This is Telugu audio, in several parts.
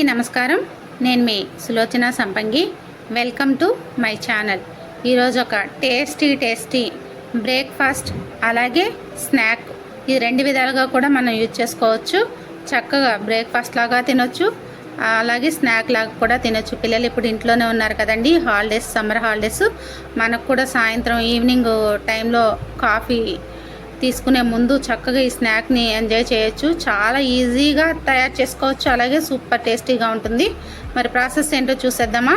అందరికీ నమస్కారం. నేను మీ సులోచన సంపంగి. Welcome to my channel. ఈరోజు ఒక టేస్టీ బ్రేక్ఫాస్ట్ అలాగే స్నాక్, ఈ రెండు విధాలుగా కూడా మనం యూజ్ చేసుకోవచ్చు. చక్కగా బ్రేక్ఫాస్ట్ లాగా తినొచ్చు, అలాగే స్నాక్ లాగా కూడా తినొచ్చు. పిల్లలు ఇప్పుడు ఇంట్లోనే ఉన్నారు కదండి, హాలిడేస్, సమ్మర్ హాలిడేస్. మనకు కూడా సాయంత్రం ఈవినింగ్ టైంలో కాఫీ తీసుకునే ముందు చక్కగా ఈ స్నాక్ని ఎంజాయ్ చేయొచ్చు. చాలా ఈజీగా తయారు చేసుకోవచ్చు, అలాగే సూపర్ టేస్టీగా ఉంటుంది. మరి ప్రాసెస్ ఏంటో చూసేద్దామా.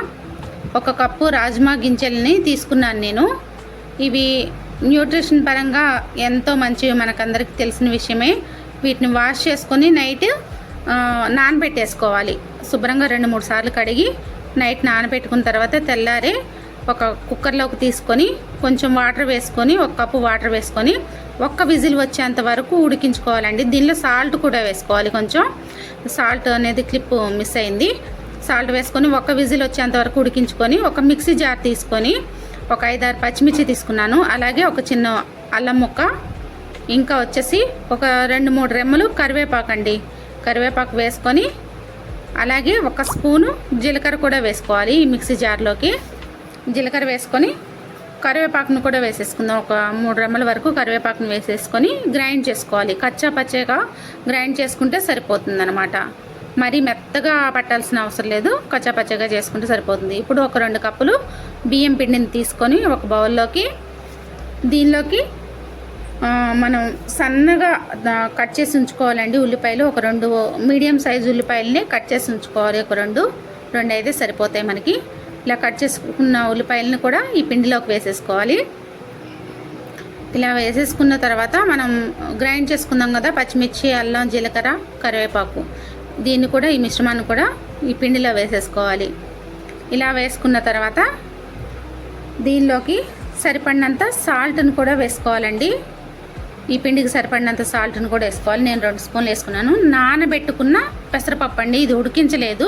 ఒక కప్పు రాజ్మా గింజల్ని తీసుకున్నాను నేను. ఇవి న్యూట్రిషన్ పరంగా ఎంతో మంచివి, మనకందరికీ తెలిసిన విషయమే. వీటిని వాష్ చేసుకొని నైట్ నానబెట్టేసుకోవాలి. శుభ్రంగా 2-3 సార్లు కడిగి నైట్ నానబెట్టుకున్న తర్వాత తెల్లారే ఒక కుక్కర్లోకి తీసుకొని కొంచెం వాటర్ వేసుకొని, ఒక కప్పు వాటర్ వేసుకొని ఒక్క విజిల్ వచ్చేంత వరకు ఉడికించుకోవాలండి. దీనిలో సాల్ట్ కూడా వేసుకోవాలి. కొంచెం సాల్ట్ అనేది క్లిప్ మిస్ అయింది. సాల్ట్ వేసుకొని ఒక్క విజిల్ వచ్చేంత వరకు ఉడికించుకొని ఒక మిక్సీ జార్ తీసుకొని ఒక 5-6 పచ్చిమిర్చి తీసుకున్నాను. అలాగే ఒక చిన్న అల్లం ముక్క, ఇంకా వచ్చేసి ఒక 2-3 రెమ్మలు కరివేపాకు అండి. కరివేపాకు వేసుకొని అలాగే ఒక స్పూను జీలకర్ర కూడా వేసుకోవాలి. ఈ మిక్సీ జార్లోకి జీలకర్ర వేసుకొని కరివేపాకును కూడా వేసేసుకుందాం. ఒక 3 రెమ్మల వరకు కరివేపాకును వేసేసుకొని గ్రైండ్ చేసుకోవాలి. కచ్చా పచ్చగా గ్రైండ్ చేసుకుంటే సరిపోతుంది అనమాట. మరి మెత్తగా పట్టాల్సిన అవసరం లేదు, కచ్చా పచ్చగా చేసుకుంటే సరిపోతుంది. ఇప్పుడు ఒక 2 కప్పులు బియ్యం పిండిని తీసుకొని ఒక బౌల్లోకి, దీనిలోకి మనం సన్నగా కట్ చేసి ఉంచుకోవాలండి ఉల్లిపాయలు. ఒక 2 మీడియం సైజు ఉల్లిపాయలని కట్ చేసి ఉంచుకోవాలి. ఒక 2 అయితే సరిపోతాయి మనకి. ఇలా కట్ చేసుకున్న ఉల్లిపాయలను కూడా ఈ పిండిలోకి వేసేసుకోవాలి. ఇలా వేసేసుకున్న తర్వాత మనం గ్రైండ్ చేసుకుందాం కదా పచ్చిమిర్చి, అల్లం, జీలకర్ర, కరివేపాకు, దీన్ని కూడా ఈ మిశ్రమాన్ని కూడా ఈ పిండిలో వేసేసుకోవాలి. ఇలా వేసుకున్న తర్వాత దీనిలోకి సరిపడినంత సాల్ట్ని కూడా వేసుకోవాలండి. ఈ పిండికి సరిపడినంత సాల్ట్ని కూడా వేసుకోవాలి. నేను 2 స్పూన్లు వేసుకున్నాను. నానబెట్టుకున్న పెసరపప్పు అండి, ఇది ఉడికించలేదు,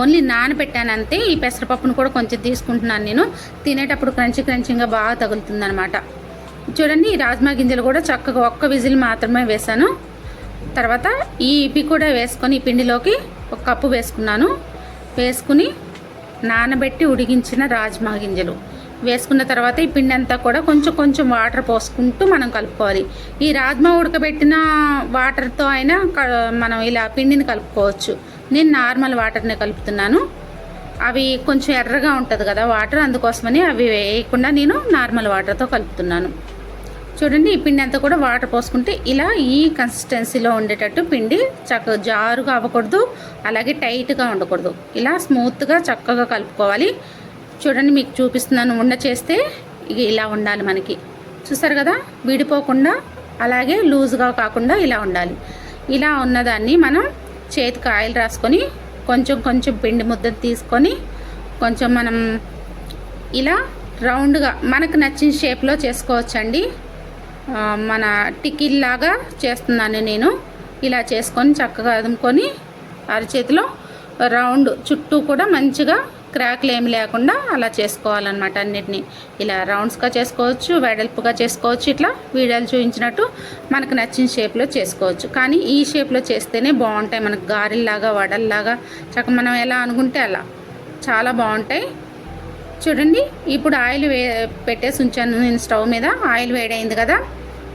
ఓన్లీ నానబెట్టాను అంతే. ఈ పెసరపప్పును కూడా కొంచెం తీసుకుంటున్నాను నేను. తినేటప్పుడు క్రంచీగా బాగా తగులుతుంది అనమాట. చూడండి, ఈ రాజ్మా గింజలు కూడా చక్కగా ఒక్క విజిల్ మాత్రమే వేసాను. తర్వాత ఇవి కూడా వేసుకొని ఈ పిండిలోకి 1 కప్పు వేసుకున్నాను. వేసుకుని నానబెట్టి ఉడికించిన రాజ్మా గింజలు వేసుకున్న తర్వాత ఈ పిండి అంతా కూడా కొంచెం వాటర్ పోసుకుంటూ మనం కలుపుకోవాలి. ఈ రాజ్మా ఉడకబెట్టిన వాటర్తో అయినా మనం ఇలా పిండిని కలుపుకోవచ్చు. నేను నార్మల్ వాటర్ని కలుపుతున్నాను. అవి కొంచెం ఎర్రగా ఉంటుంది కదా వాటర్, అందుకోసమని అవి వేయకుండా నేను నార్మల్ వాటర్తో కలుపుతున్నాను. చూడండి, ఈ పిండి అంతా కూడా వాటర్ పోసుకుంటే ఇలా ఈ కన్సిస్టెన్సీలో ఉండేటట్టు పిండి చక్కగా జారుగా అవ్వకూడదు, అలాగే టైట్గా ఉండకూడదు. ఇలా స్మూత్గా చక్కగా కలుపుకోవాలి. చూడండి, మీకు చూపిస్తున్నాను. ఉండ చేస్తే ఇలా ఉండాలి మనకి. చూసారు కదా, విడిపోకుండా అలాగే లూజ్గా కాకుండా ఇలా ఉండాలి. ఇలా ఉన్నదాన్ని మనం చేతికి ఆయిల్ రాసుకొని కొంచెం పిండి ముద్ద తీసుకొని కొంచెం మనం ఇలా రౌండ్గా మనకు నచ్చిన షేప్లో చేసుకోవచ్చండి. మన టిక్కీలాగా చేస్తున్నాను నేను. ఇలా చేసుకొని చక్కగా అదుముకొని అరచేతిలో రౌండ్ చుట్టూ కూడా మంచిగా క్రాక్లు ఏమి లేకుండా అలా చేసుకోవాలన్నమాట. అన్నిటినీ ఇలా రౌండ్స్గా చేసుకోవచ్చు, వెడల్పుగా చేసుకోవచ్చు. ఇట్లా వీడియోలు చూపించినట్టు మనకు నచ్చిన షేప్లో చేసుకోవచ్చు. కానీ ఈ షేప్లో చేస్తేనే బాగుంటాయి, మనకు గారెల్లాగా, వడల్లాగా, చక్కగా మనం ఎలా అనుకుంటే అలా చాలా బాగుంటాయి. చూడండి, ఇప్పుడు ఆయిల్ పెట్టేసి ఉంచాను నేను స్టవ్ మీద. ఆయిల్ వేడైంది కదా,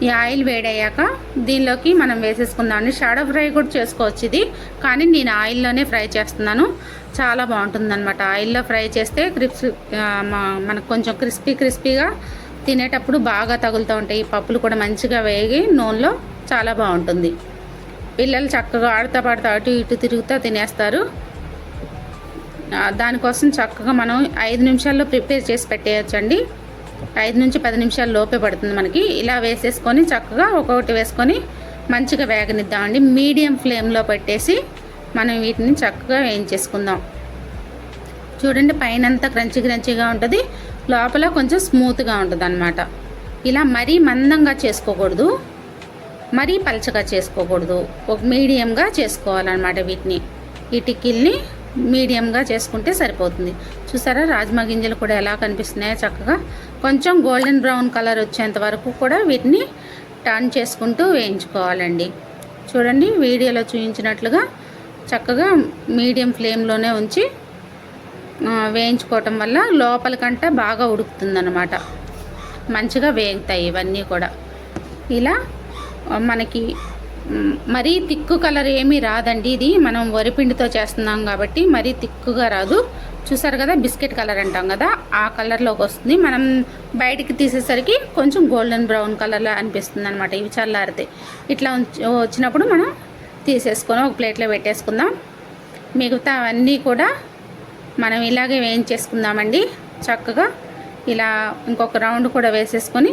ఈ ఆయిల్ వేడయ్యాక దీనిలోకి మనం వేసేసుకుందామండి. షాడో ఫ్రై కూడా చేసుకోవచ్చు ఇది, కానీ నేను ఆయిల్లోనే ఫ్రై చేస్తున్నాను. చాలా బాగుంటుంది అనమాట. ఆయిల్లో ఫ్రై చేస్తే మనకు కొంచెం క్రిస్పీగా తినేటప్పుడు బాగా తగులుతూ ఉంటాయి. ఈ పప్పులు కూడా మంచిగా వేగి నూనెలో చాలా బాగుంటుంది. పిల్లలు చక్కగా ఆడుతూ పాడుతూ అటు ఇటు తిరుగుతూ తినేస్తారు. దానికోసం చక్కగా మనం 5 నిమిషాల్లో ప్రిపేర్ చేసి పెట్టేయచ్చండి. 5 నుంచి 10 నిమిషాల లోపే పడుతుంది మనకి. ఇలా వేసేసుకొని చక్కగా ఒక్కొక్కటి వేసుకొని మంచిగా వేగనిద్దామండి. మీడియం ఫ్లేమ్లో పెట్టేసి మనం వీటిని చక్కగా వేయించేసుకుందాం. చూడండి, పైనంతా క్రంచీగా ఉంటుంది, లోపల కొంచెం స్మూత్గా ఉంటుంది అన్నమాట. ఇలా మరీ మందంగా చేసుకోకూడదు, మరీ పలచగా చేసుకోకూడదు, ఒక మీడియంగా చేసుకోవాలన్నమాట. వీటిని, ఈ టిక్కీల్ని మీడియంగా చేసుకుంటే సరిపోతుంది. చూసారా, రాజ్మా గింజలు కూడా ఎలా కనిపిస్తున్నాయో చక్కగా. కొంచెం గోల్డెన్ బ్రౌన్ కలర్ వచ్చేంత వరకు కూడా వీటిని టర్న్ చేసుకుంటూ వేయించుకోవాలండి. చూడండి, వీడియోలో చూపించినట్లుగా చక్కగా మీడియం ఫ్లేమ్లోనే ఉంచి వేయించుకోవటం వల్ల లోపలికంట బాగా ఉడుకుతుందన్నమాట. మంచిగా వేగుతాయి ఇవన్నీ కూడా. ఇలా మనకి మరీ తిక్కు కలర్ ఏమీ రాదండి. ఇది మనం వరిపిండితో చేస్తున్నాం కాబట్టి మరీ తిక్కుగా రాదు. చూసారు కదా, బిస్కెట్ కలర్ అంటాం కదా, ఆ కలర్లోకి వస్తుంది. మనం బయటికి తీసేసరికి కొంచెం గోల్డెన్ బ్రౌన్ కలర్లో అనిపిస్తుంది అనమాట. ఇవి చల్లారితే ఇట్లా వచ్చినప్పుడు మనం తీసేసుకొని ఒక ప్లేట్లో పెట్టేసుకుందాం. మిగతా అవన్నీ కూడా మనం ఇలాగే వేయించేసుకుందామండి. చక్కగా ఇలా ఇంకొక రౌండ్ కూడా వేసేసుకొని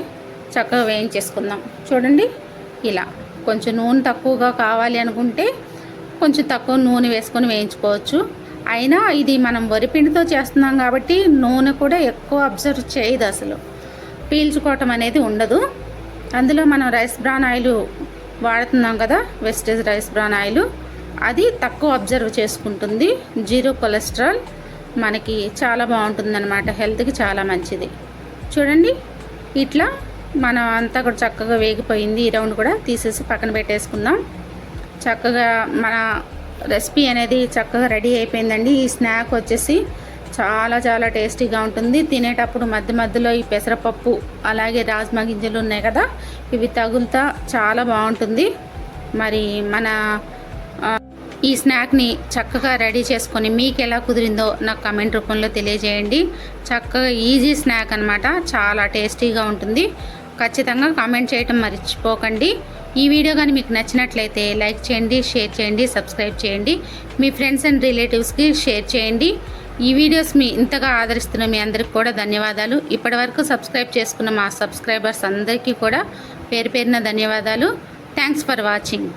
చక్కగా వేయించేసుకుందాం. చూడండి, ఇలా కొంచెం నూనె తక్కువగా కావాలి అనుకుంటే కొంచెం తక్కువ నూనె వేసుకొని వేయించుకోవచ్చు. అయినా ఇది మనం వరిపిండితో చేస్తున్నాం కాబట్టి నూనె కూడా ఎక్కువ అబ్జర్వ్ చేయదు, అసలు పీల్చుకోవటం అనేది ఉండదు. అందులో మనం రైస్ బ్రాన్ ఆయిల్ వాడుతున్నాం కదా, వెస్టేజ్ రైస్ బ్రాన్ ఆయిల్, అది తక్కువ అబ్జర్వ్ చేసుకుంటుంది. 0 కొలెస్ట్రాల్, మనకి చాలా బాగుంటుంది అనమాట, హెల్త్కి చాలా మంచిది. చూడండి, ఇట్లా మనం అంతా కూడా చక్కగా వేగిపోయింది. ఈ రౌండ్ కూడా తీసేసి పక్కన పెట్టేసుకుందాం. చక్కగా మన రెసిపీ అనేది చక్కగా రెడీ అయిపోయిందండి. ఈ స్నాక్ వచ్చేసి చాలా చాలా టేస్టీగా ఉంటుంది. తినేటప్పుడు మధ్య మధ్యలో ఈ పెసరపప్పు అలాగే రాజ్మా గింజలు ఉన్నాయి కదా, ఇవి తగులుతా చాలా బాగుంటుంది. మరి మన ఈ స్నాక్ని చక్కగా రెడీ చేసుకొని మీకు ఎలా కుదిరిందో నాకు కామెంట్ రూపంలో తెలియజేయండి. చక్కగా ఈజీ స్నాక్ అనమాట, చాలా టేస్టీగా ఉంటుంది. ఖచ్చితంగా కామెంట్ చేయటం మర్చిపోకండి. ఈ వీడియో కానీ మీకు నచ్చినట్లయితే లైక్ చేయండి, షేర్ చేయండి, సబ్స్క్రైబ్ చేయండి. మీ ఫ్రెండ్స్ అండ్ రిలేటివ్స్కి షేర్ చేయండి. ఈ వీడియోస్ మీ ఇంతగా ఆదరిస్తున్న మీ అందరికి కూడా ధన్యవాదాలు. ఇప్పటివరకు సబ్స్క్రైబ్ చేసుకున్న మా సబ్స్క్రైబర్స్ అందరికీ కూడా పేరు పేరున ధన్యవాదాలు. Thanks for watching.